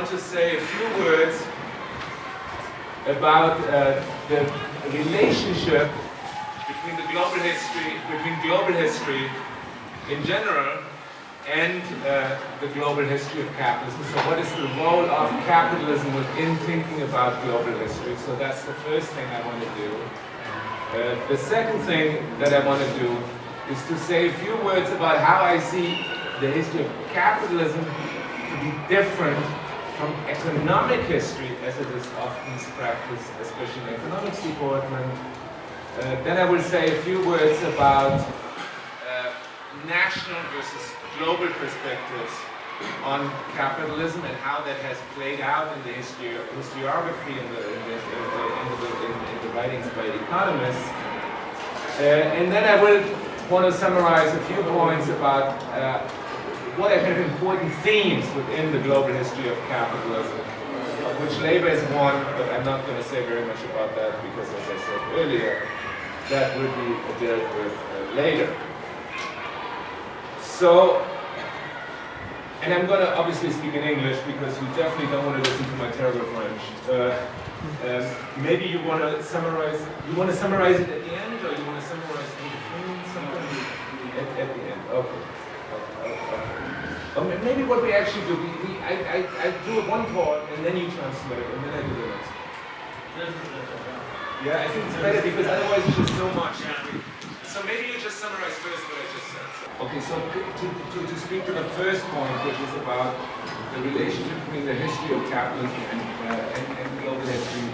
want to say a few words about the relationship between global history in general and the global history of capitalism. So what is the role of capitalism within thinking about global history? So that's the first thing I want to do. The second thing that I want to do is to say a few words about how I see the history of capitalism to be different from economic history as it is often practiced, especially in economics department. Then I will say a few words about national versus global perspectives on capitalism and how that has played out in the historiography and in the writings by economists. And then I will want to summarize a few points about what are kind of important themes within the global history of capitalism, of which labor is one, but I'm not going to say very much about that because, as I said earlier, that will be dealt with later. So, and I'm going to obviously speak in English because you definitely don't want to listen to my terrible French. Maybe you want to summarize. You want to summarize it at the end, or you want to summarize in between something at the end? Okay. Maybe what we actually do, I do one part and then you translate, and then I do the next. Yeah, I think it's better because otherwise it's just so much. So maybe you just summarize first what I just said. Okay, so to speak to the first point, which is about the relationship between the history of capitalism and global history,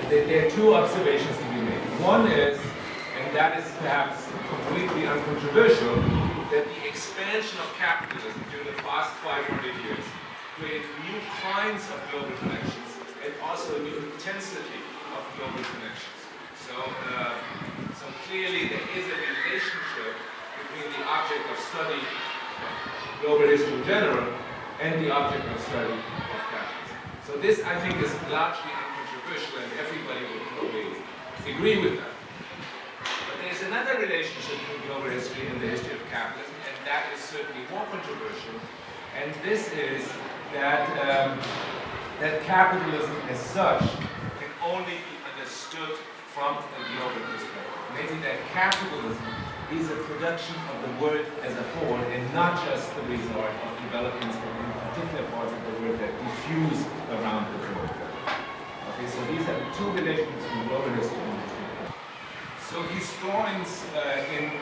there are two observations to be made. One is, and that is perhaps completely uncontroversial, that the expansion of capitalism during the past 500 years created new kinds of global connections and also a new intensity of global connections. So clearly there is a relationship between the object of study of global history in general and the object of study of capitalism. So this, I think, is largely uncontroversial and everybody will probably agree with that. But there's another relationship between global history and the history of capitalism, and that is certainly more controversial. And this is that, that capitalism as such can only be understood from a global perspective. Maybe that capitalism is a production of the world as a whole and not just the result of developments in particular parts of the world that diffuse around the world. Okay, so these are the two relations between global history and history. So historians in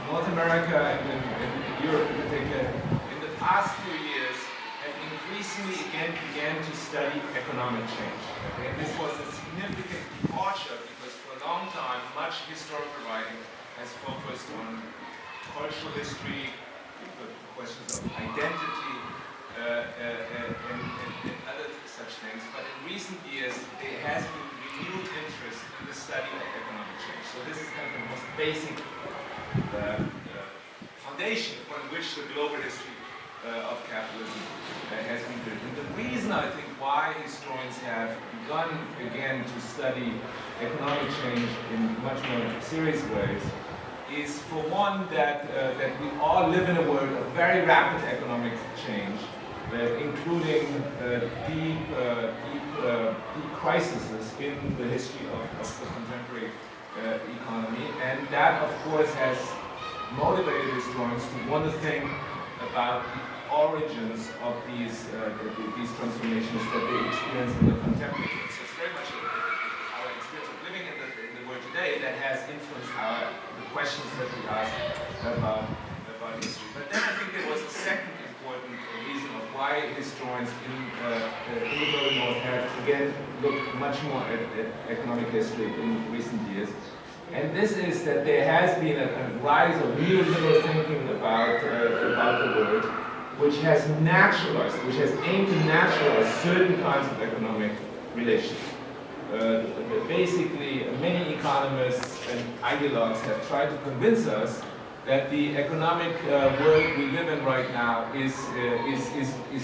North America and in Europe in particular, in the past few years, have increasingly again began to study economic change. Okay? And this was a significant departure because for a long time, much historical writing has focused on cultural history, questions of identity, and other such things. But in recent years, there has been renewed interest in the study of economic change. So this is kind of the most basic foundation upon which the global history of capitalism has been built. And the reason, I think, why historians have begun again to study economic change in much more serious ways is, for one, that we all live in a world of very rapid economic change, including deep crises in the history of the contemporary economy. And that, of course, has motivated historians to want to think about the origins of these transformations that they experience in the contemporary world. So it's very much our experience of living in the world today that has influenced the questions that we ask about history. But then I think there was a second important reason of why historians in the global north have again looked much more at economic history in recent years. And this is that there has been a kind of rise of neoliberal thinking about the world, which has naturalized, which has aimed to naturalize certain kinds of economic relations. Basically, many economists and ideologues have tried to convince us that the economic world we live in right now is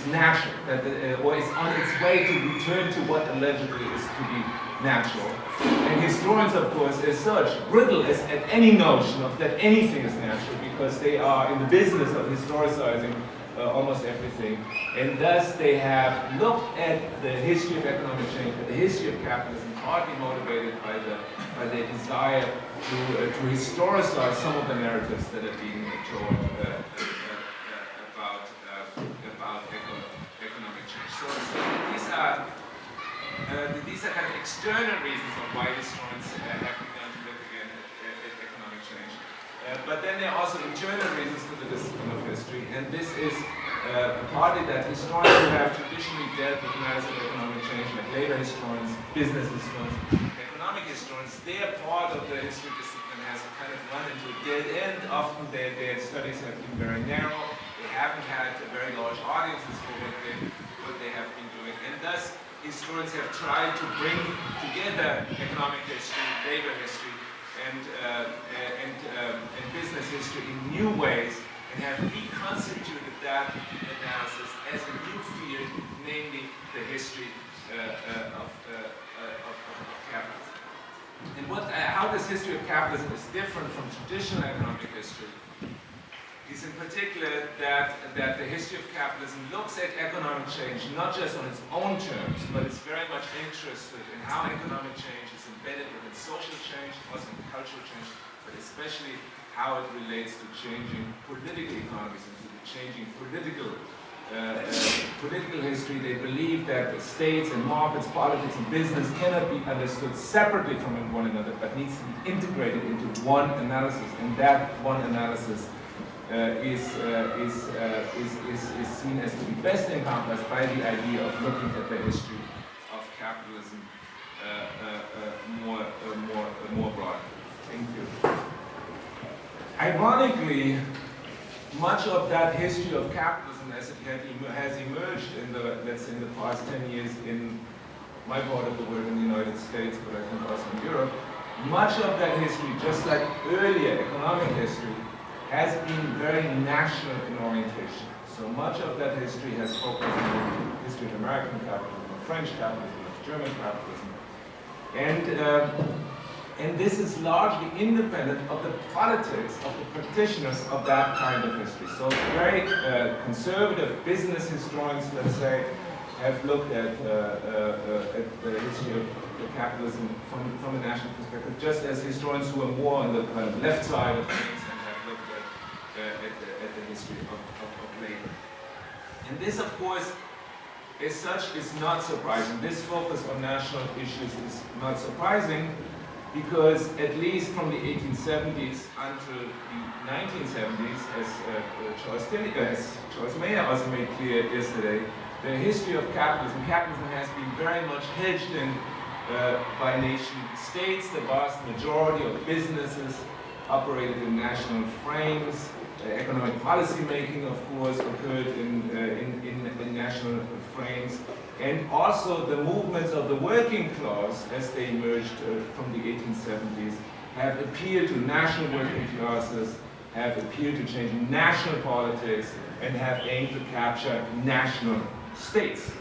natural, that or is on its way to return to what allegedly is to be natural. And historians, of course, as such, brittle at any notion of that anything is natural, because they are in the business of historicizing almost everything. And thus they have looked at the history of economic change, at the history of capitalism, partly motivated by their desire to historicize some of the narratives that are being told about economic change. So these are kind of external reasons of why historians have begun to look again at economic change. But then there are also internal reasons to the discipline of history, and this is partly that historians who have traditionally dealt with matters of economic change, like labor historians, business historians, economic historians, their part of the history discipline has kind of run into a dead end. Often their studies have been very narrow. They haven't had very large audiences for what they have been doing, and thus historians have tried to bring together economic history, labor history, and business history in new ways, and have reconstituted that analysis as a new field, namely the history of capitalism. And how this history of capitalism is different from traditional economic history is in particular that the history of capitalism looks at economic change not just on its own terms, but it's very much interested in how economic change is embedded within social change, also in cultural change, but especially how it relates to changing political economies and to the changing political history. They believe that the states and markets, politics and business cannot be understood separately from one another, but needs to be integrated into one analysis, and that one analysis is seen as to be best encompassed by the idea of looking at the history of capitalism more broadly. Thank you. Ironically, much of that history of capitalism as it has emerged in the, let's say, in the past 10 years in my part of the world in the United States, but I think also in Europe, much of that history, just like earlier economic history, has been very national in orientation. So much of that history has focused on the history of American capitalism, of French capitalism, of German capitalism. And this is largely independent of the politics of the practitioners of that kind of history. So very conservative business historians, let's say, have looked at the history of capitalism from a national perspective, just as historians who are more on the kind of left side of things at the history of labor. And this, of course, as such, is not surprising. This focus on national issues is not surprising because at least from the 1870s until the 1970s, as Charles Mayer also made clear yesterday, the history of capitalism has been very much hedged in by nation states. The vast majority of businesses operated in national frames. Economic policy making, of course, occurred in national frames. And also the movements of the working class, as they emerged from the 1870s, have appealed to national working classes, have appealed to changing national politics, and have aimed to capture national states.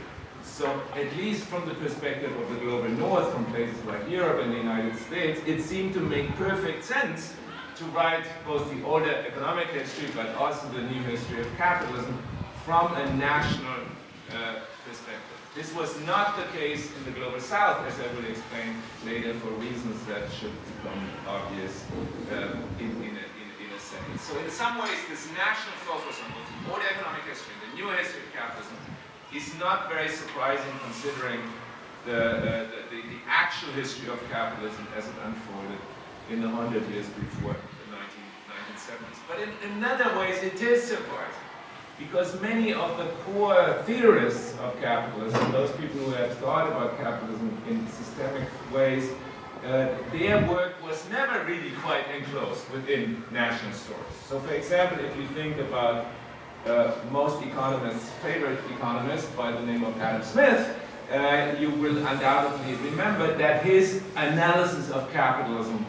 So at least from the perspective of the global north, from places like Europe and the United States, it seemed to make perfect sense to write both the older economic history but also the new history of capitalism from a national perspective. This was not the case in the global south, as I will explain later, for reasons that should become obvious in a second. So in some ways, this national focus on both the older economic history and the new history of capitalism is not very surprising considering the actual history of capitalism as it unfolded in the 100 years before the 1970s. But in other ways, it is surprising because many of the core theorists of capitalism, those people who have thought about capitalism in systemic ways, their work was never really quite enclosed within national stories. So for example, if you think about most economists' favorite economist by the name of Adam Smith, you will undoubtedly remember that his analysis of capitalism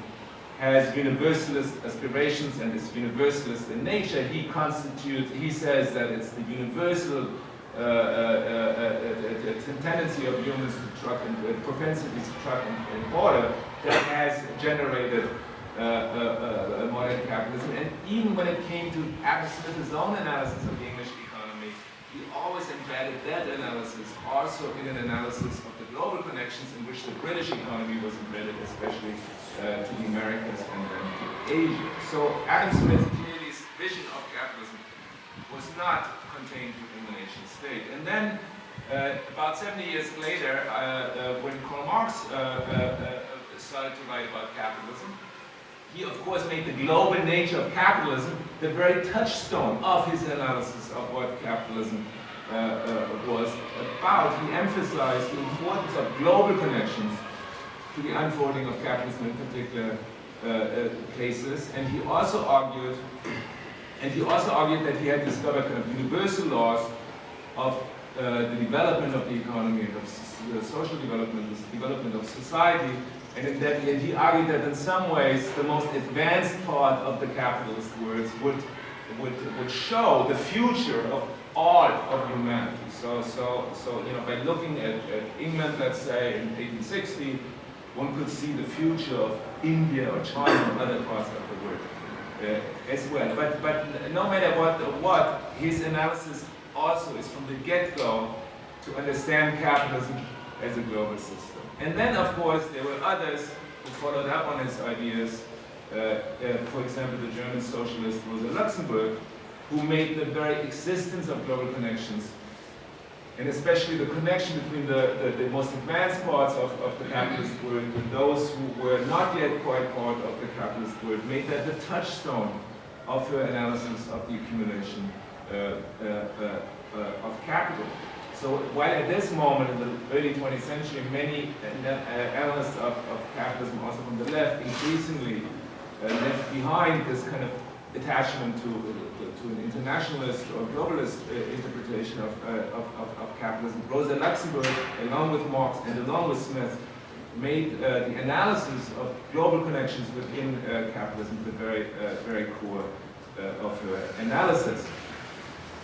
has universalist aspirations and is universalist in nature. He says that it's the universal tendency of humans to truck and propensities to truck and border that has generated modern capitalism. And even when it came to Adam Smith's own analysis of the English economy, always embedded that analysis also in an analysis of the global connections in which the British economy was embedded, especially to the Americas and then to Asia. So Adam Smith's vision of capitalism was not contained within the nation state. And then about 70 years later, when Karl Marx started to write about capitalism, he of course made the global nature of capitalism the very touchstone of his analysis of what capitalism was about. He emphasized the importance of global connections to the unfolding of capitalism in particular cases, and he also argued that he had discovered kind of universal laws of the development of the economy, of the social development, the development of society, and in that he argued that in some ways the most advanced part of the capitalist world would show the future of all of humanity. So you know, by looking at England, let's say in 1860, one could see the future of India or China or other parts of the world as well. But no matter what, his analysis also is from the get-go to understand capitalism as a global system. And then, of course, there were others who followed up on his ideas. For example, the German socialist Rosa Luxemburg, who made the very existence of global connections, and especially the connection between the most advanced parts of the capitalist world with those who were not yet quite part of the capitalist world, made that the touchstone of her analysis of the accumulation of capital. So while at this moment in the early 20th century, many analysts of capitalism, also from the left, increasingly left behind this kind of attachment to an internationalist or globalist interpretation of capitalism, Rosa Luxemburg, along with Marx and along with Smith, made the analysis of global connections within capitalism the very core of her analysis.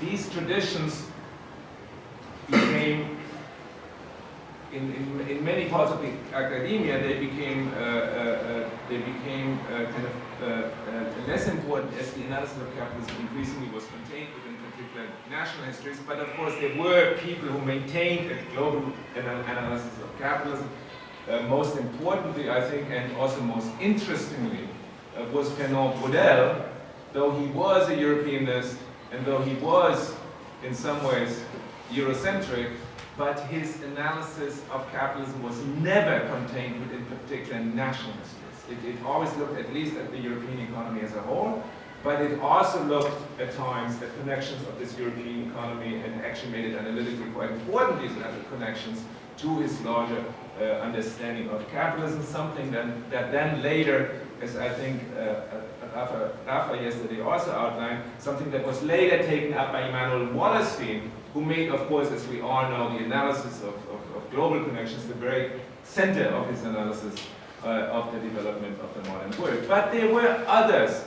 These traditions became, in many parts of the academia, they became kind of less important as the analysis of capitalism increasingly was contained within particular national histories. But of course, there were people who maintained a global analysis of capitalism. Most importantly, I think, and also most interestingly, was Fernand Braudel. Though he was a Europeanist, and though he was, in some ways, Eurocentric, but his analysis of capitalism was never contained within particular national histories. It always looked at least at the European economy as a whole, but it also looked at times at connections of this European economy and actually made it analytically quite important, these connections, to his larger understanding of capitalism, something that then later, as I think Rafa yesterday also outlined, something that was later taken up by Emanuel Wallerstein, who made, of course, as we all know, the analysis of global connections the very center of his analysis of the development of the modern world. But there were others,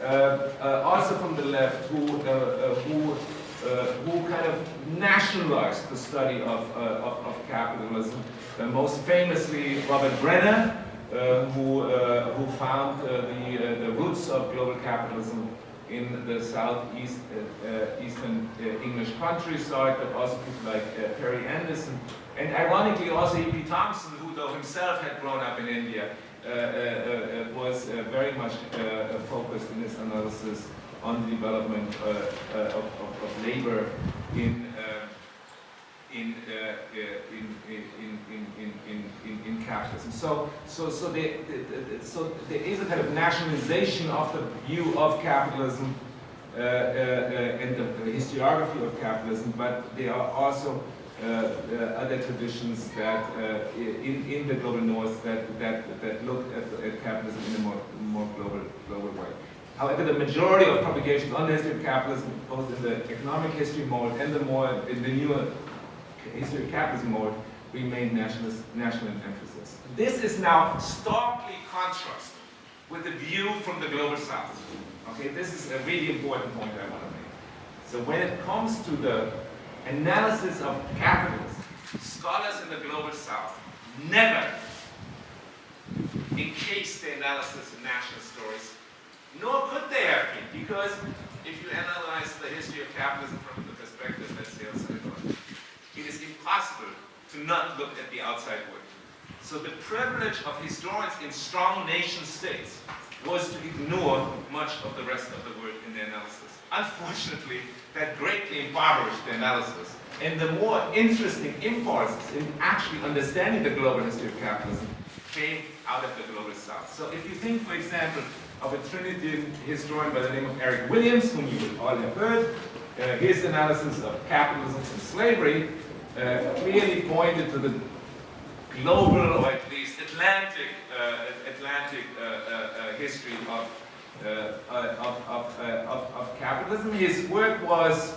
also from the left, who kind of nationalized the study of capitalism. Most famously, Robert Brenner, who found the roots of global capitalism in the eastern English countryside, but also people like Perry Anderson, and ironically also E.P. Thompson, who though himself had grown up in India, was very much focused in his analysis on the development of labor in capitalism. So there is a kind of nationalization of the view of capitalism and the historiography of capitalism, but there are also other traditions that in the global north that look at capitalism in a more global way. However, the majority of publications on the history of capitalism, both in the economic history mode and in the newer history of capitalism mode, remain national in emphasis. This is now starkly contrast with the view from the global south. Okay, this is a really important point I want to make. So when it comes to the analysis of capitalism, scholars in the global south never encase their analysis in national stories, nor could they have been, because if you analyze the history of capitalism from the perspective, let's say, of impossible to not look at the outside world. So the privilege of historians in strong nation states was to ignore much of the rest of the world in their analysis. Unfortunately, that greatly impoverished the analysis. And the more interesting impulses in actually understanding the global history of capitalism came out of the global south. So if you think, for example, of a Trinidadian historian by the name of Eric Williams, whom you will all have heard, his analysis of capitalism and slavery clearly pointed to the global, or at least Atlantic history of capitalism. His work was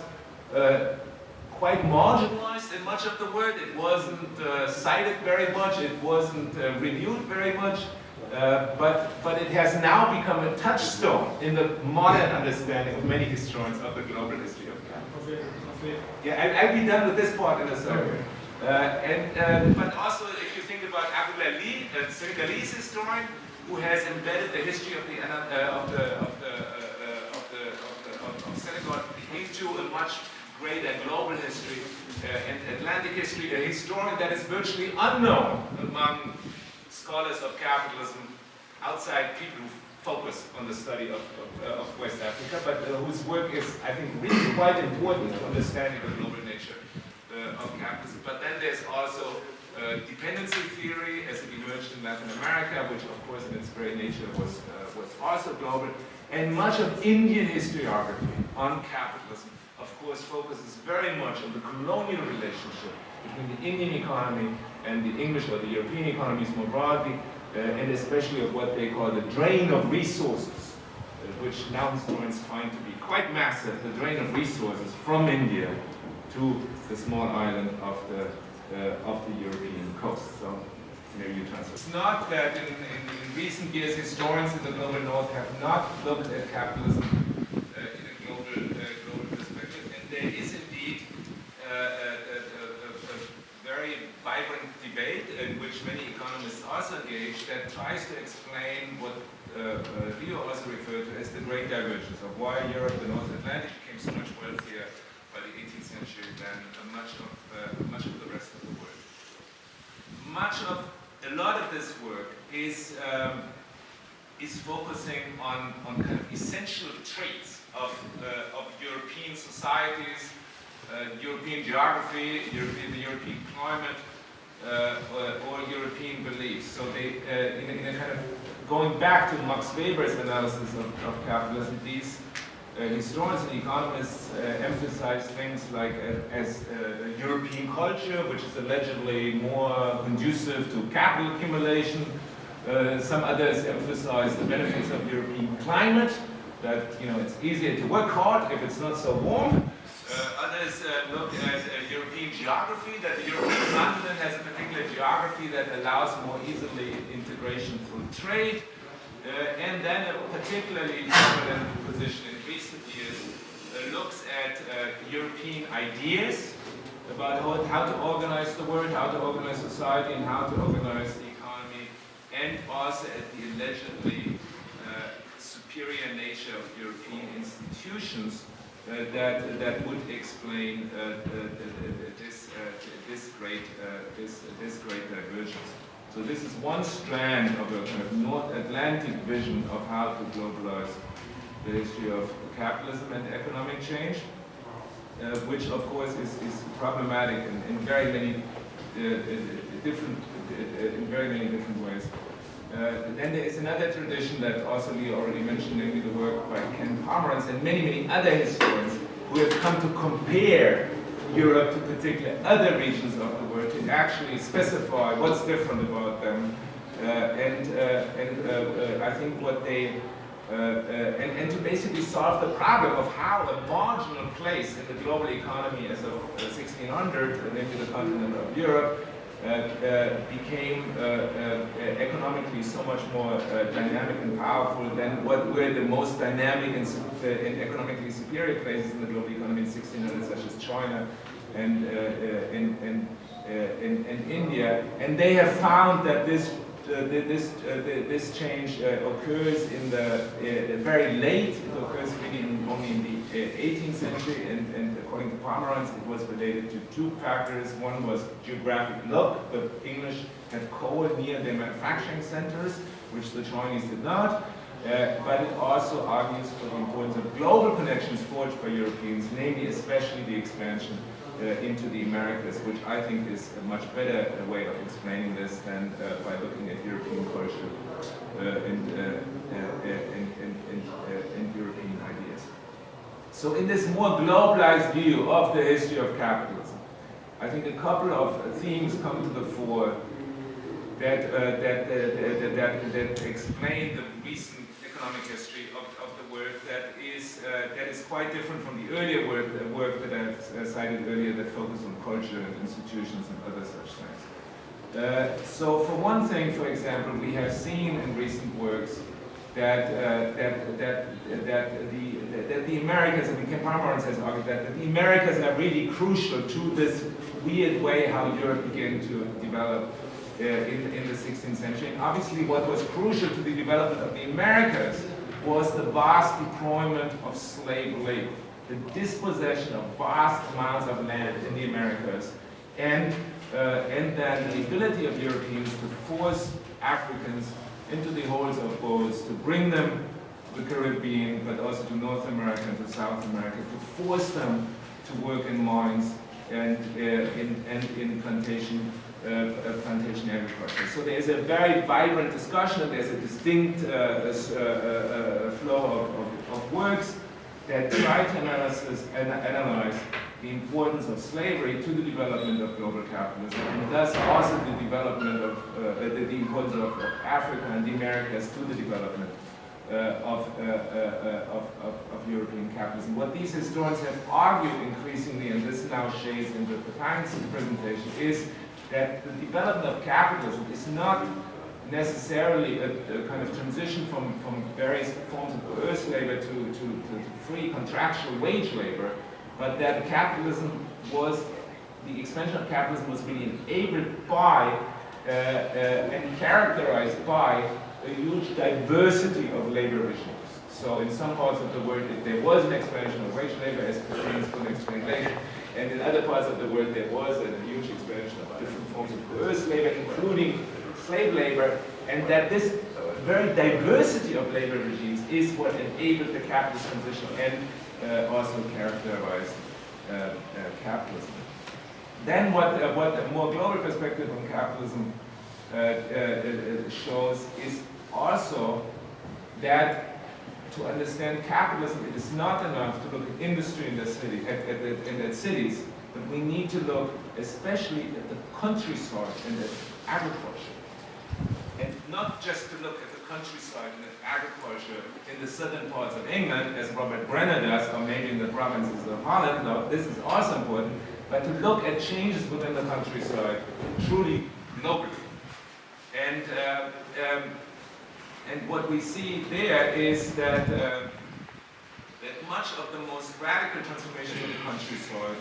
quite marginalized in much of the world. It wasn't cited very much. It wasn't reviewed very much. But it has now become a touchstone in the modern understanding of many historians of the global history of capitalism. Yeah, I'll be done with this part in a second. But also, if you think about Abdullah Lee, a Senegalese historian, who has embedded the history of Senegal into a much greater global history and Atlantic history, a historian that is virtually unknown among scholars of capitalism outside people who focus on the study of West Africa, but whose work is, I think, really quite important to understanding the global nature of capitalism. But then there's also dependency theory as it emerged in Latin America, which of course in its very nature was also global, and much of Indian historiography on capitalism, of course, focuses very much on the colonial relationship between the Indian economy and the English or the European economies more broadly, and especially of what they call the drain of resources, which now historians find to be quite massive, the drain of resources from India to the small island of the European coast. So maybe you translate. It's not that in recent years historians in the global north have not looked at capitalism in a global perspective, and there is indeed a very vibrant debate in which many economists also engage that tries to explain what Leo also referred to as the great divergence of why Europe, the North Atlantic, became so much wealthier by the 18th century than much of the rest of the world. A lot of this work is focusing on kind of essential traits of European societies, European geography, the European climate, or European beliefs. So they, in a kind of going back to Max Weber's analysis of capitalism, these historians and economists emphasize things like as European culture, which is allegedly more conducive to capital accumulation. Some others emphasize the benefits of European climate, that it's easier to work hard if it's not so warm. Others look at European geography, that the European continent has a particular geography that allows more easily integration through trade. And then a particularly prominent position in recent years looks at European ideas about how to organize the world, how to organize society, and how to organize the economy, and also at the allegedly superior nature of European institutions that would explain this great divergence. So this is one strand of a kind of North Atlantic vision of how to globalize the history of capitalism and economic change, which of course is problematic in very many different ways. Then there is another tradition that also Lee already mentioned, namely the work by Ken Pomeranz and many other historians who have come to compare Europe to particular other regions of the world to actually specify what's different about them, and I think what they and to basically solve the problem of how a marginal place in the global economy as of 1600, namely the continent of Europe, became economically so much more dynamic and powerful than what were the most dynamic and economically superior places in the global economy in 1600, such as China and India. And they have found that this this change occurs in the very late. It occurs really only in the 18th century, and according to Pomeranz, it was related to two factors. One was geographic look. The English had coal near their manufacturing centers, which the Chinese did not. But it also argues for the importance of global connections forged by Europeans, namely especially the expansion into the Americas, which I think is a much better way of explaining this than by looking at European culture and European ideas. So in this more globalized view of the history of capitalism, I think a couple of themes come to the fore that explain the recent economic history of the world that is quite different from the earlier work that I've cited earlier that focused on culture and institutions and other such things. So for one thing, for example, we have seen in recent works that the Americas, and Pomeranz has argued that the Americas are really crucial to this weird way how Europe began to develop in the 16th century. And obviously what was crucial to the development of the Americas was the vast deployment of slave labor, the dispossession of vast amounts of land in the Americas, and then the ability of Europeans to force Africans into the holds of boats, to bring them to the Caribbean, but also to North America and to South America, to force them to work in mines and in plantation agriculture. So there is a very vibrant discussion, and there's a distinct flow of works that try to analyze the importance of slavery to the development of global capitalism, and thus also the development of the importance of Africa and the Americas to the development of European capitalism. What these historians have argued increasingly, and this now shades into the Times presentation, is that the development of capitalism is not necessarily a kind of transition from various forms of coerced labor to free contractual wage labor, but that capitalism was, the expansion of capitalism was really enabled by and characterized by a huge diversity of labor regimes. So in some parts of the world there was an expansion of wage labor, as James will explain later, and in other parts of the world there was a huge expansion of different forms of coerced labor, including slave labor, and that this very diversity of labor regimes is what enabled the capitalist transition and also characterized capitalism. Then what a more global perspective on capitalism shows is also that to understand capitalism, it is not enough to look at industry in the city, at cities, but we need to look especially at the countryside and at agriculture. And not just to look at the countryside and at agriculture in the southern parts of England, as Robert Brenner does, or maybe in the provinces of Holland. No, this is also important, but to look at changes within the countryside truly globally. And what we see there is that much of the most radical transformation of the countryside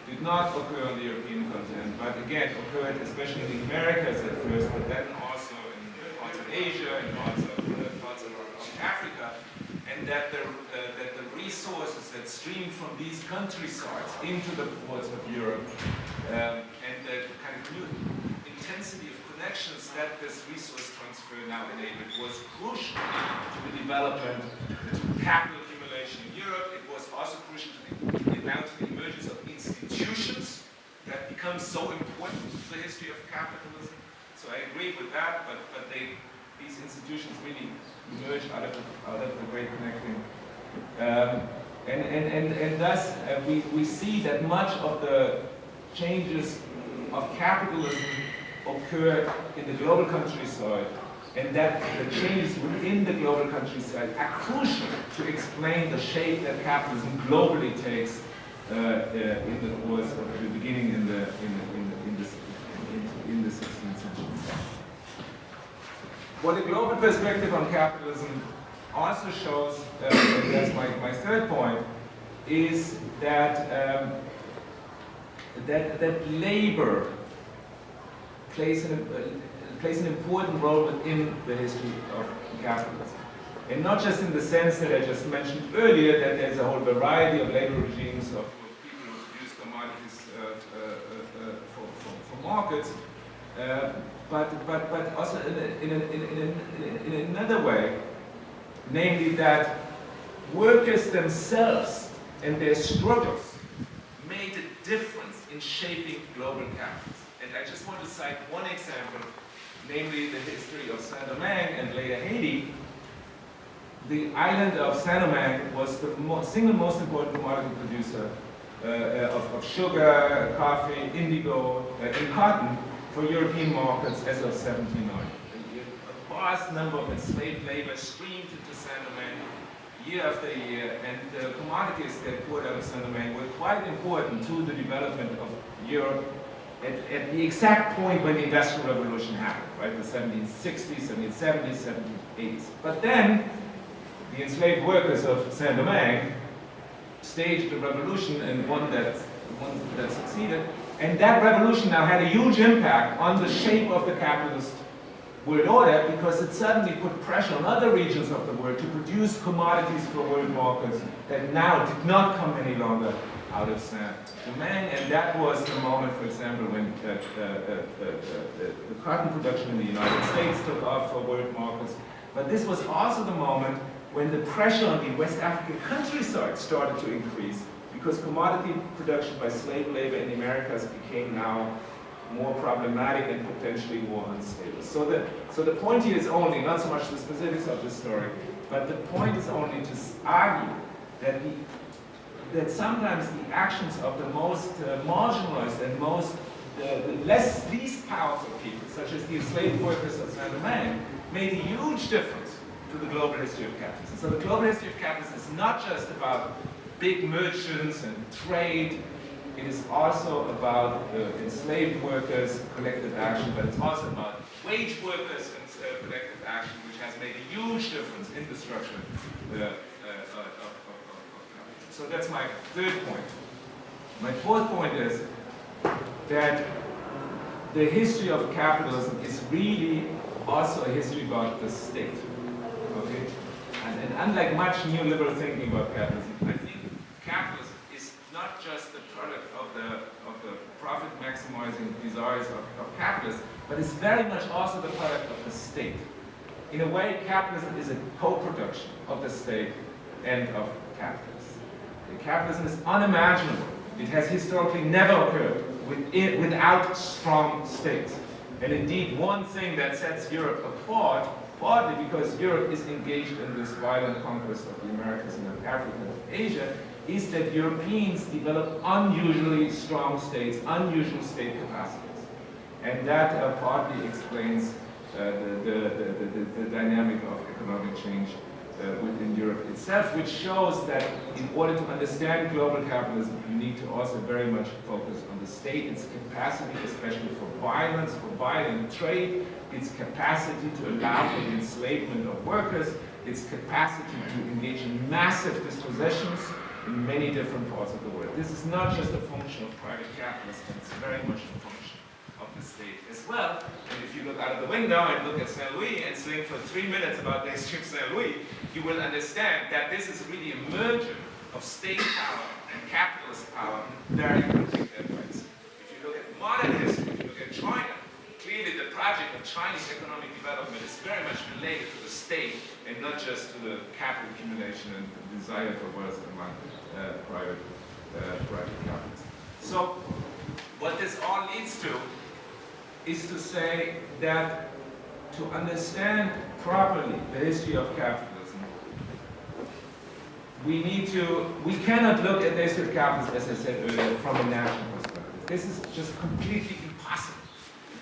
did not occur on the European continent, but again occurred especially in the Americas at first, but then also in parts of Asia and parts of Africa, and that the resources that streamed from these countrysides into the ports of Europe and the kind of new intensity of connections that this resource transfer now enabled was crucial to the development of capital accumulation in Europe. It was also crucial to the emergence of institutions that become so important to the history of capitalism. So I agree with that, but these institutions really emerge out of the great connecting. And thus we see that much of the changes of capitalism occurred in the global countryside, and that the changes within the global countryside are crucial to explain the shape that capitalism globally takes in the course of the beginning in the 16th century. What a global perspective on capitalism also shows, and that's my third point, is that that labor plays plays an important role within the history of capitalism. And not just in the sense that I just mentioned earlier, that there's a whole variety of labor regimes of people who produce commodities for markets, but also in another way, namely that workers themselves and their struggles made a difference in shaping global capitalism. And I just want to cite one example, namely the history of Saint-Domingue and later Haiti. The island of Saint-Domingue was the single most important commodity producer of sugar, coffee, indigo, and cotton for European markets as of 1790. A vast number of enslaved labor streamed into Saint-Domingue year after year, and the commodities that poured out of Saint-Domingue were quite important to the development of Europe at the exact point when the Industrial Revolution happened, right? The 1760s, 1770s, 1780s. But then, the enslaved workers of Saint-Domingue staged a revolution, and one that succeeded. And that revolution now had a huge impact on the shape of the capitalist world order, because it suddenly put pressure on other regions of the world to produce commodities for world markets that now did not come any longer out of Saint-Domingue. And that was the moment, for example, when the cotton production in the United States took off for world markets. But this was also the moment when the pressure on the West African countryside started to increase, because commodity production by slave labor in the Americas became now more problematic and potentially more unstable. So the point here is only, not so much the specifics of the story, but the point is only to argue that sometimes the actions of the most marginalized and least powerful people, such as the enslaved workers of Saint-Domingue, made a huge difference to the global history of capitalism. So the global history of capitalism is not just about big merchants and trade. It is also about enslaved workers, collective action, but it's also about wage workers and collective action, which has made a huge difference in the structure of capitalism. So that's my third point. My fourth point is that the history of capitalism is really also a history about the state. Okay? And unlike much neoliberal thinking about capitalism, I think capitalism is not just the product of the profit-maximizing desires of capitalists, but it's very much also the product of the state. In a way, capitalism is a co-production of the state and of capitalists. Capitalism is unimaginable. It has historically never occurred without strong states. And indeed, one thing that sets Europe apart, partly because Europe is engaged in this violent conquest of the Americas and of Africa and Asia, is that Europeans develop unusually strong states, unusual state capacities. And that partly explains the dynamic of economic change within Europe itself, which shows that in order to understand global capitalism, you need to also very much focus on the state, its capacity, especially for violence, for violent trade, its capacity to allow for the enslavement of workers, its capacity to engage in massive dispossessions in many different parts of the world. This is not just a function of private capitalism, it's very much a function of the state as well. And if you look out of the window and look at Saint Louis and think for 3 minutes about the history of Saint Louis, you will understand that this is really a merger of state power and capitalist power in very particular ways. If you look at modern history, if you look at China, clearly the project of Chinese economic development is very much related to the state and not just to the capital accumulation and the desire for wealth among private capitalists. So what this all leads to is to say that to understand properly the history of capitalism, we cannot look at the history of capitalism, as I said earlier, from a national perspective. This is just completely impossible.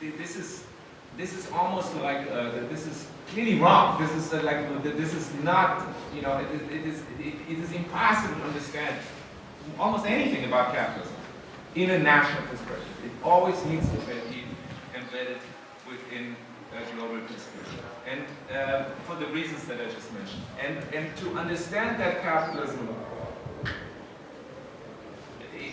This is almost like, this is clearly wrong. This is this is not, it is impossible to understand almost anything about capitalism in a national perspective. It always needs to be embedded within a global perspective, and for the reasons that I just mentioned. And to understand that capitalism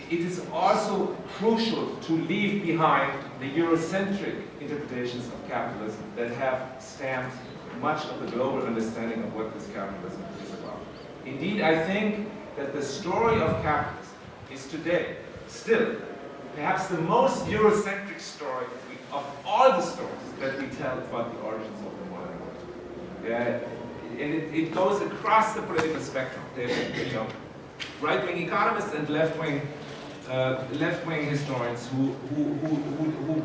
it is also crucial to leave behind the Eurocentric interpretations of capitalism that have stamped much of the global understanding of what this capitalism is about. Indeed, I think that the story of capitalism is today still perhaps the most Eurocentric story of all the stories that we tell about the origins of the modern world. And it goes across the political spectrum. There's, right-wing economists and left-wing historians who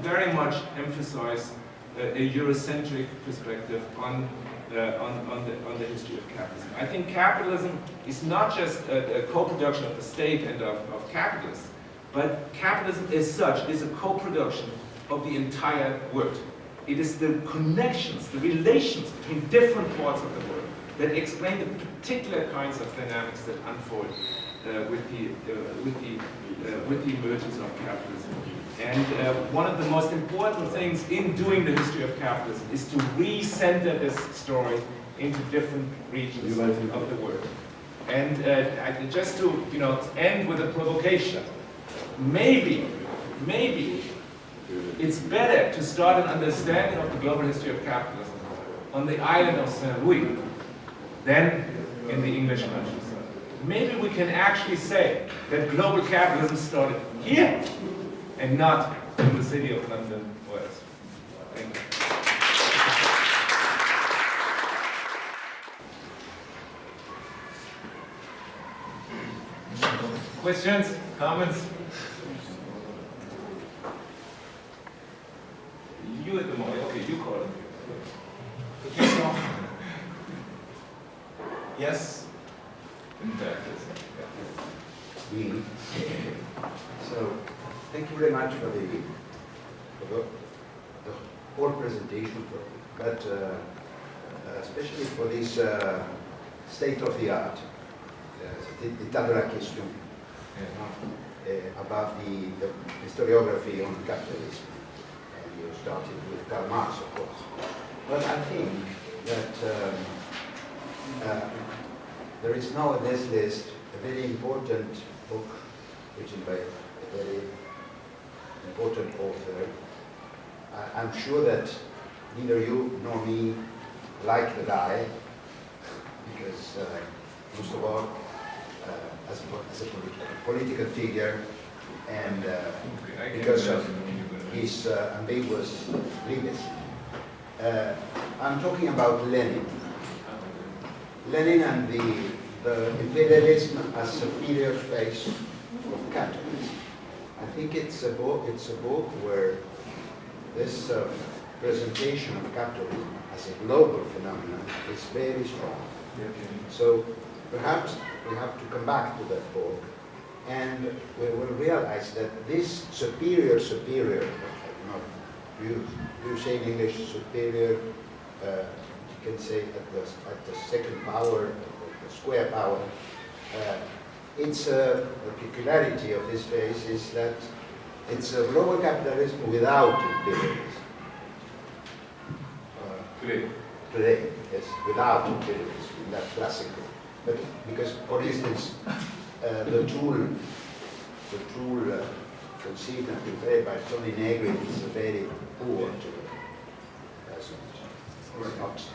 very much emphasize a Eurocentric perspective on the history of capitalism. I think capitalism is not just a co-production of the state and of capitalists, but capitalism as such is a co-production of the entire world. It is the connections, the relations between different parts of the world that explain the particular kinds of dynamics that unfold with the emergence of capitalism. And one of the most important things in doing the history of capitalism is to recenter this story into different regions of the world. And just to end with a provocation, maybe it's better to start an understanding of the global history of capitalism on the island of Saint Louis than in the English countryside. Maybe we can actually say that global capitalism started here and not in the city of London or elsewhere. Thank you. Questions? Comments? You at the moment. Okay, you call him. Okay, so yes. In fact, Me. So, thank you very much for the whole presentation, but especially for this state of the art, the tabula question about the historiography on capitalism. And you started with Karl Marx, of course. But I think that there is now on this list a very important book written by a very important author. I'm sure that neither you nor me like the guy, because most of all, as a political figure, and because of his ambiguous legacy. I'm talking about Lenin. Lenin and the imperialism as superior face of capitalism. I think it's a book where this presentation of capitalism as a global phenomenon is very strong. So perhaps we have to come back to that book, and we will realize that this superior, you say in English superior, you can say at the second power, the square power. It's the peculiarity of this phase is that it's a global capitalism without imperialism. Today, yes, without imperialism, in that classical. But because, for instance, the tool conceived and prepared by Tony Negri is a very poor tool.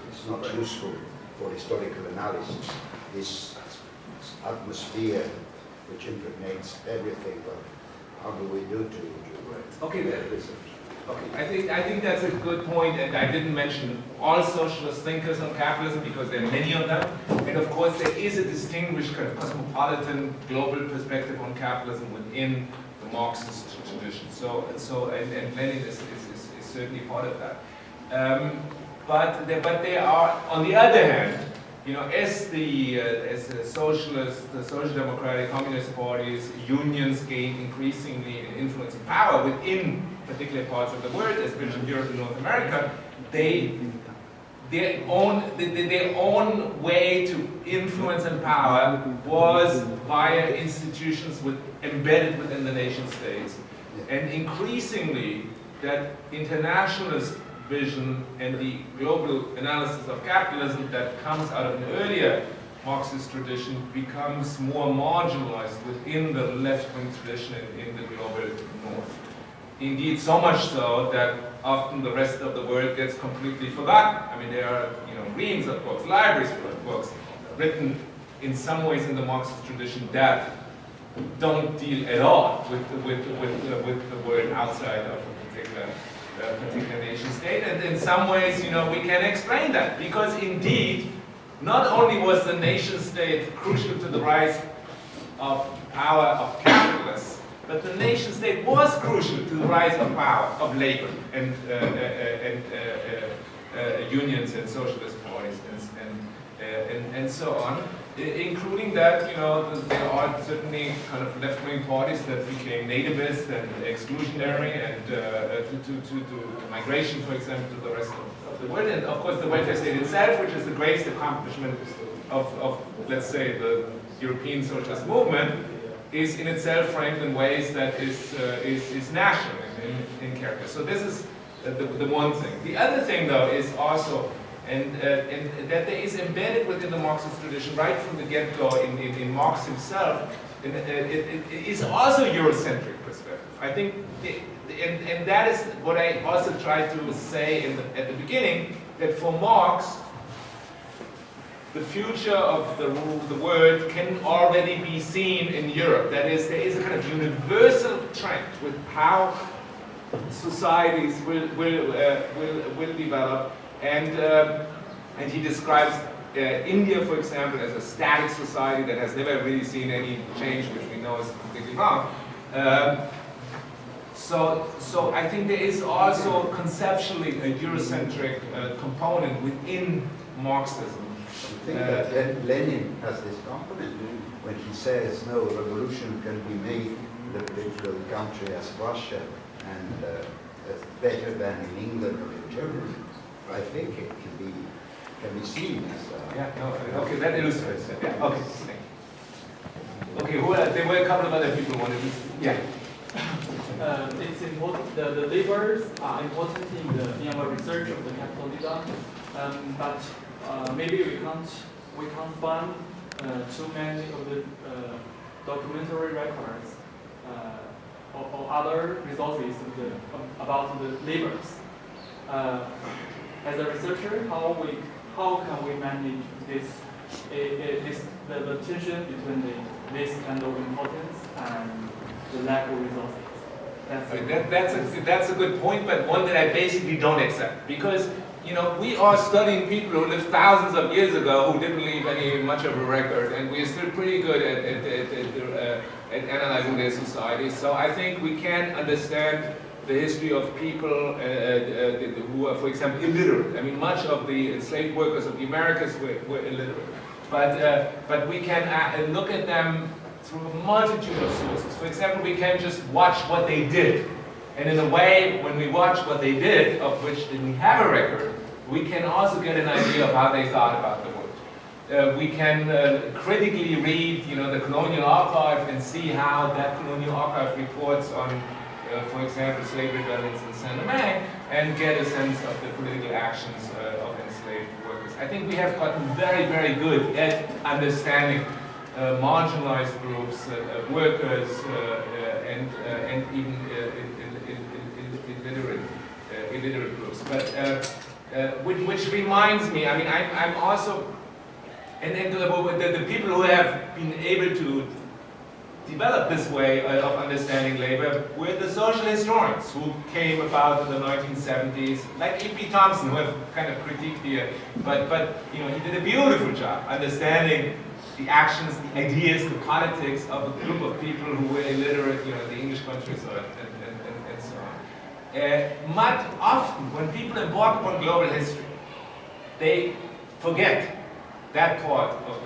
It's not useful for historical analysis. This atmosphere which impregnates everything, but how do we do to okay, I think that's a good point, and I didn't mention all socialist thinkers on capitalism because there are many of them, and of course there is a distinguished kind of cosmopolitan global perspective on capitalism within the Marxist tradition. And Lenin is certainly part of that. But there are, on the other hand, as the socialist, the social democratic, communist parties, unions gain increasingly influence and power within particular parts of the world, especially in Europe and North America, their own way to influence and power was via institutions embedded within the nation states, and increasingly that internationalist vision and the global analysis of capitalism that comes out of an earlier Marxist tradition becomes more marginalized within the left-wing tradition in the global north. Indeed, so much so that often the rest of the world gets completely forgotten. I mean, there are reams of books, libraries full of books written in some ways in the Marxist tradition that don't deal at all with the world outside of a particular nation state. And in some ways, we can explain that, because indeed, not only was the nation state crucial to the rise of power of capitalists, but the nation state was crucial to the rise of power of labor and unions and socialist parties and so on. Including that, there are certainly kind of left-wing parties that became nativist and exclusionary and to migration, for example, to the rest of the world. And of course, the welfare state itself, which is the greatest accomplishment of let's say, the European socialist movement, is in itself framed in ways that is national in character. So this is the one thing. The other thing, though, is also and that there is embedded within the Marxist tradition right from the get-go in Marx himself, it is also Eurocentric perspective. I think, and that is what I also tried to say at the beginning, that for Marx, the future of the world can already be seen in Europe. That is, there is a kind of universal trend with how societies will develop. And he describes India, for example, as a static society that has never really seen any change, which we know is completely wrong. So I think there is also conceptually a Eurocentric component within Marxism. I think that Lenin has this component when he says, no, revolution can be made in a particular country as Russia and better than in England or in Germany. I think it can be seen as yeah, no, okay, that illustrates it. Yeah, okay. Okay, there were a couple of other people who wanted to. Yeah. It's important. The labors are important in our research of the capitalism, but maybe we can't find too many of the documentary records or other resources about the labors. As a researcher, how can we manage the tension between this kind of importance and the lack of resources? That's a good point, but one that I basically don't accept, because we are studying people who lived thousands of years ago who didn't leave any much of a record, and we're still pretty good at analyzing their society. So I think we can understand the history of people who are, for example, illiterate. I mean, much of the enslaved workers of the Americas were illiterate. But we can look at them through a multitude of sources. For example, we can just watch what they did. And in a way, when we watch what they did, of which we have a record, we can also get an idea of how they thought about the world. We can critically read the colonial archive and see how that colonial archive reports on for example, slave rebellions in Saint Domingue, and get a sense of the political actions of enslaved workers. I think we have gotten very, very good at understanding marginalized groups, workers, and even illiterate groups. But which reminds me, I mean, I'm also, and the people who have been able to developed this way of understanding labor were the social historians who came about in the 1970s, like E.P. Thompson, who have kind of critiqued here, but he did a beautiful job understanding the actions, the ideas, the politics of a group of people who were illiterate, in the English countryside and so on. Much often, when people embark upon global history, they forget that part of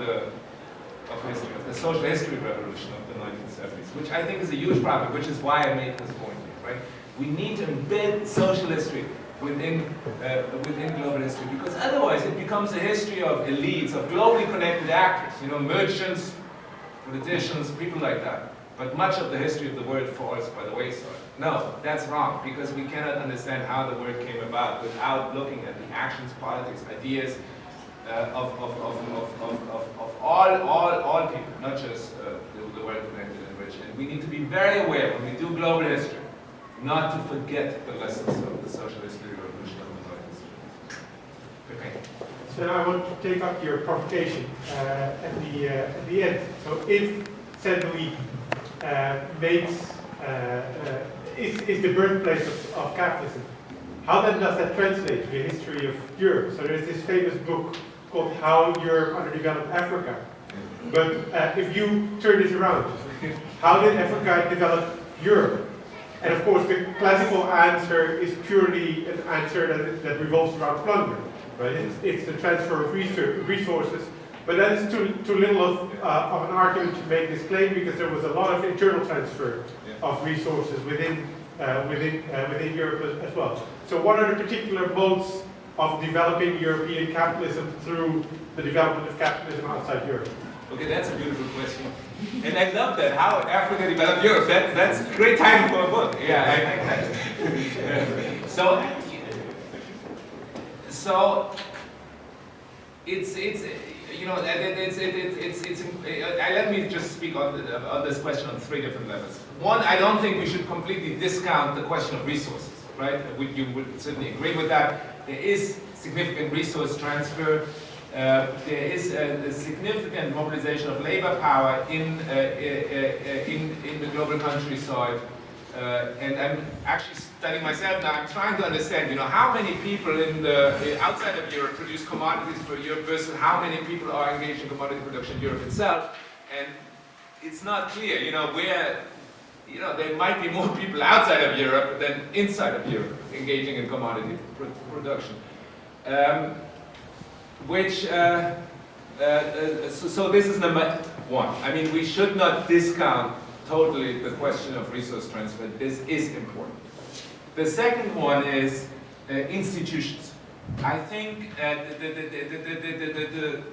history, of the social history revolution of the 1970s, which I think is a huge problem, which is why I made this point here, right? We need to embed social history within global history, because otherwise it becomes a history of elites, of globally connected actors, merchants, politicians, people like that. But much of the history of the world falls by the wayside. No, that's wrong, because we cannot understand how the world came about without looking at the actions, politics, ideas, all people, not just the well-connected and rich. And we need to be very aware when we do global history, not to forget the lessons of the social history revolution of the 19th century. Okay. So I want to take up your provocation at the end. So if Saint Louis is the birthplace of capitalism, how then does that translate to the history of Europe? So there's this famous book called How Europe Underdeveloped Africa. But if you turn this around, how did Africa develop Europe? And of course, the classical answer is purely an answer that revolves around plunder. Right? It's the transfer of resources. But that is too little of an argument to make this claim, because there was a lot of internal transfer of resources within Europe as well. So what are the particular modes of developing European capitalism through the development of capitalism outside Europe? Okay, that's a beautiful question. And I love that, how Africa developed Europe. That's a great title for a book. Yeah, I like that. So it's you know, let me just speak on this question on three different levels. One, I don't think we should completely discount the question of resources, right? You would certainly agree with that. There is significant resource transfer. There is a significant mobilization of labor power in the global countryside. And I'm actually studying myself now. I'm trying to understand, you know, how many people in outside of Europe produce commodities for Europe versus how many people are engaged in commodity production in Europe itself. And it's not clear, you know, where, you know, there might be more people outside of Europe than inside of Europe engaging in commodity production. So this is number one. I mean, we should not discount totally the question of resource transfer. This is important. The second one is institutions. I think the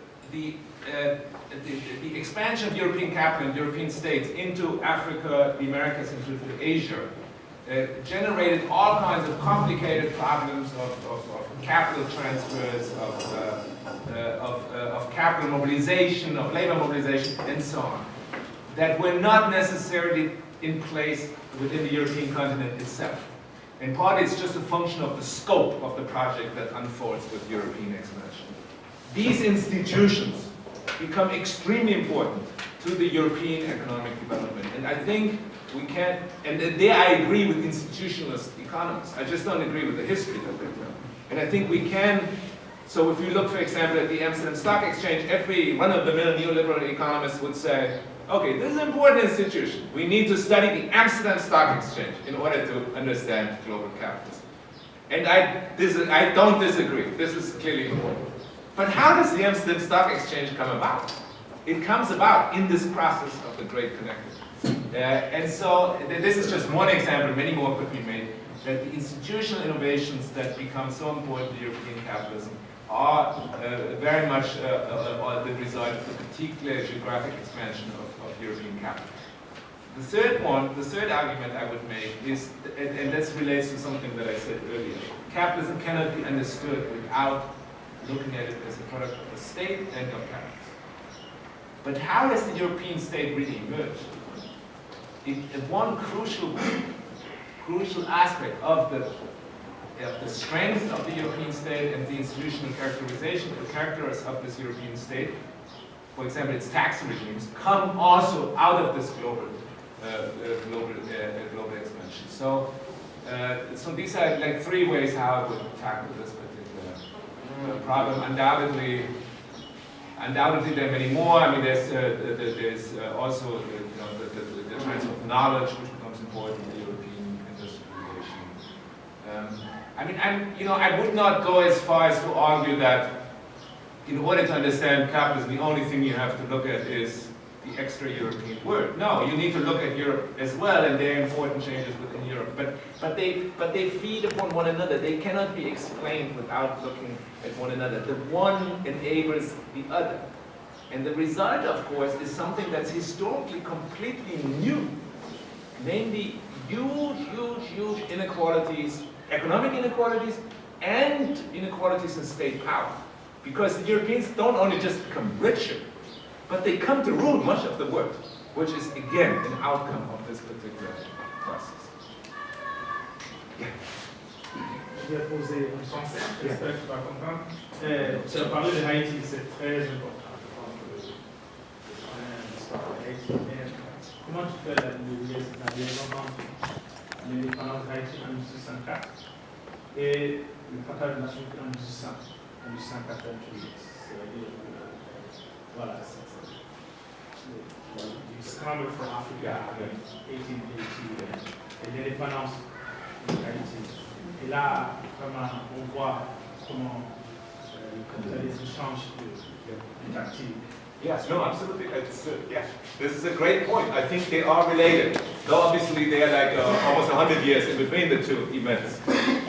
expansion of European capital and European states into Africa, the Americas, into Asia generated all kinds of complicated problems of capital transfers, of capital mobilization, of labor mobilization, and so on, that were not necessarily in place within the European continent itself. And partly it's just a function of the scope of the project that unfolds with European expansion. These institutions become extremely important to the European economic development. And I think we can't, and there I agree with institutionalist economists. I just don't agree with the history that they tell. And I think we can, so if you look, for example, at the Amsterdam Stock Exchange, every run-of-the-mill neoliberal economist would say, okay, this is an important institution. We need to study the Amsterdam Stock Exchange in order to understand global capitalism. And I don't disagree. This is clearly important. But how does the Amsterdam Stock Exchange come about? It comes about in this process of the Great Connecting. And so this is just one example, many more could be made, that the institutional innovations that become so important to European capitalism are very much the result of the particular geographic expansion of European capital. The third argument I would make is, and this relates to something that I said earlier, capitalism cannot be understood without looking at it as a product of the state and of capitalism. But how has the European state really emerged? One crucial aspect of the strength of the European state and the institutional characterization, the characters of this European state, for example, its tax regimes, come also out of this global expansion. So these are like three ways how I would tackle this particular problem. Undoubtedly, there are many more. I mean, there's also the transfer of knowledge, which becomes important in the European industrialization. I would not go as far as to argue that in order to understand capitalism, the only thing you have to look at is the extra-European world. No, you need to look at Europe as well, and there are important changes within Europe. But they feed upon one another. They cannot be explained without looking at one another. The one enables the other. And the result, of course, is something that's historically completely new. Namely, huge inequalities, economic inequalities, and inequalities in state power. Because the Europeans don't only just become richer, but they come to rule much of the world, which is again an outcome of this particular process. Yeah. Je vais poser en français, j'espère que tu vas comprendre. Tu as parlé de Haïti, c'est très important. Je pense que l'histoire de Haïti. Mais comment tu fais la liaison entre l'indépendance d'Haïti en 1864 et le partage de la nationalité en 1814? C'est-à-dire, voilà, du scramble for Africa en 1880 et l'indépendance d'Haïti. Et là, vraiment, on voit comment le capitalisme change de tactique. Yes, no, absolutely. Yeah, this is a great point. I think they are related. Though obviously they are like almost 100 years in between the two events.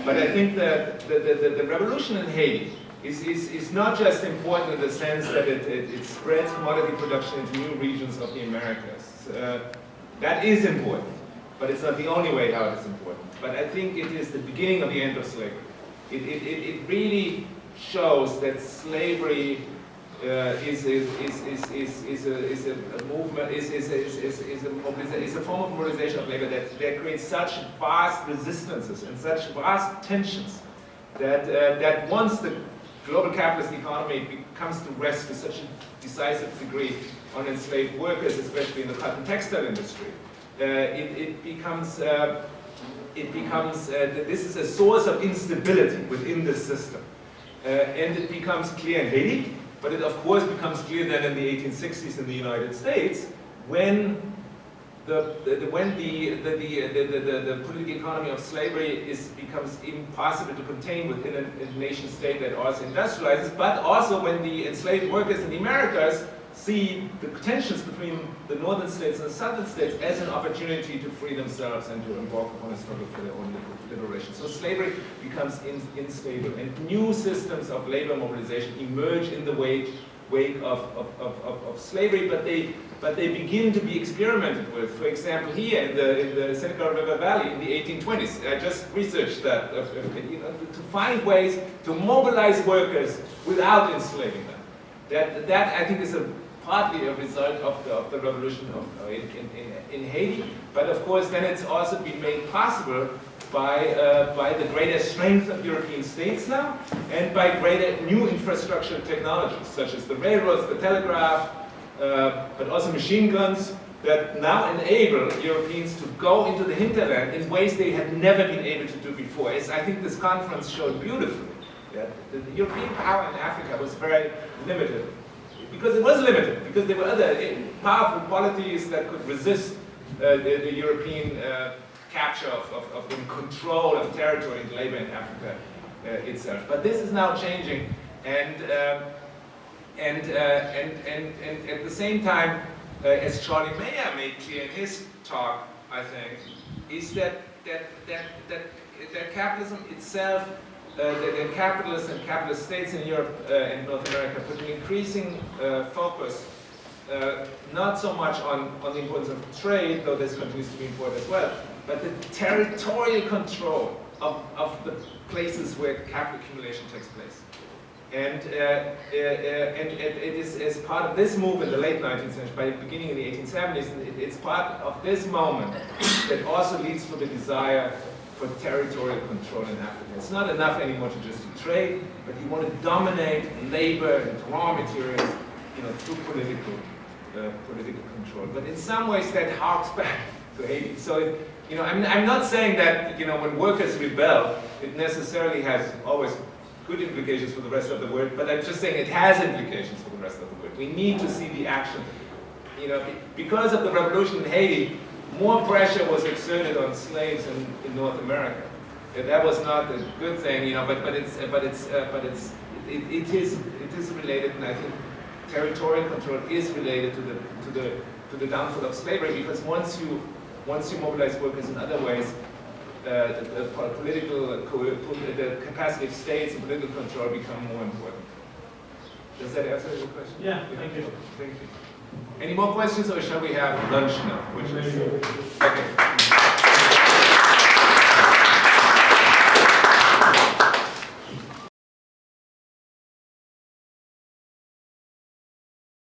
But I think that the revolution in Haiti is not just important in the sense that it spreads commodity production into new regions of the Americas. That is important, but it's not the only way how it is important. But I think it is the beginning of the end of slavery. It really shows that slavery is a movement, is a form of mobilization of labor that creates such vast resistances and such vast tensions that once the global capitalist economy comes to rest to such a decisive degree on enslaved workers, especially in the cotton textile industry, this is a source of instability within the system. And it becomes clear in Haiti, but it of course becomes clear then in the 1860s in the United States when the political economy of slavery becomes impossible to contain within a nation state that also industrializes, but also when the enslaved workers in the Americas see the tensions between the northern states and the southern states as an opportunity to free themselves and to embark upon a struggle for their own liberation. So slavery becomes unstable, and new systems of labor mobilization emerge in the wake of slavery, but they begin to be experimented with. For example, here in the Seneca River Valley in the 1820s, I just researched that, to find ways to mobilize workers without enslaving them. That I think is partly a result of the revolution in Haiti, but of course then it's also been made possible by the greater strength of European states now, and by greater new infrastructure technologies, such as the railroads, the telegraph, but also machine guns, that now enable Europeans to go into the hinterland in ways they had never been able to do before. As I think this conference showed beautifully, that the European power in Africa was very limited. Because it was limited, because there were other powerful polities that could resist the European capture of the control of territory and labor in Africa itself. But this is now changing, and at the same time, as Charlie Mayer made clear in his talk, I think, is that capitalism itself, the capitalists and capitalist states in Europe and North America put an increasing focus not so much on the importance of trade, though this continues to be important as well, but the territorial control of the places where capital accumulation takes place. And it is as part of this move in the late 19th century, by the beginning in the 1870s, it's part of this moment that also leads for the desire for territorial control in Africa. It's not enough anymore to just trade, but you want to dominate labor and raw materials, through political control. But in some ways that harks back to Haiti. So, I'm not saying that, when workers rebel, it necessarily has always good implications for the rest of the world, but I'm just saying it has implications for the rest of the world. We need to see the action. Because of the revolution in Haiti, more pressure was exerted on slaves in North America. That was not a good thing, but it is related, and I think territorial control is related to the downfall of slavery, because once you mobilize workers in other ways, the capacity of states and political control become more important. Does that answer your question? Yeah, thank you. Thank you. Any more questions, or shall we have lunch now? Okay.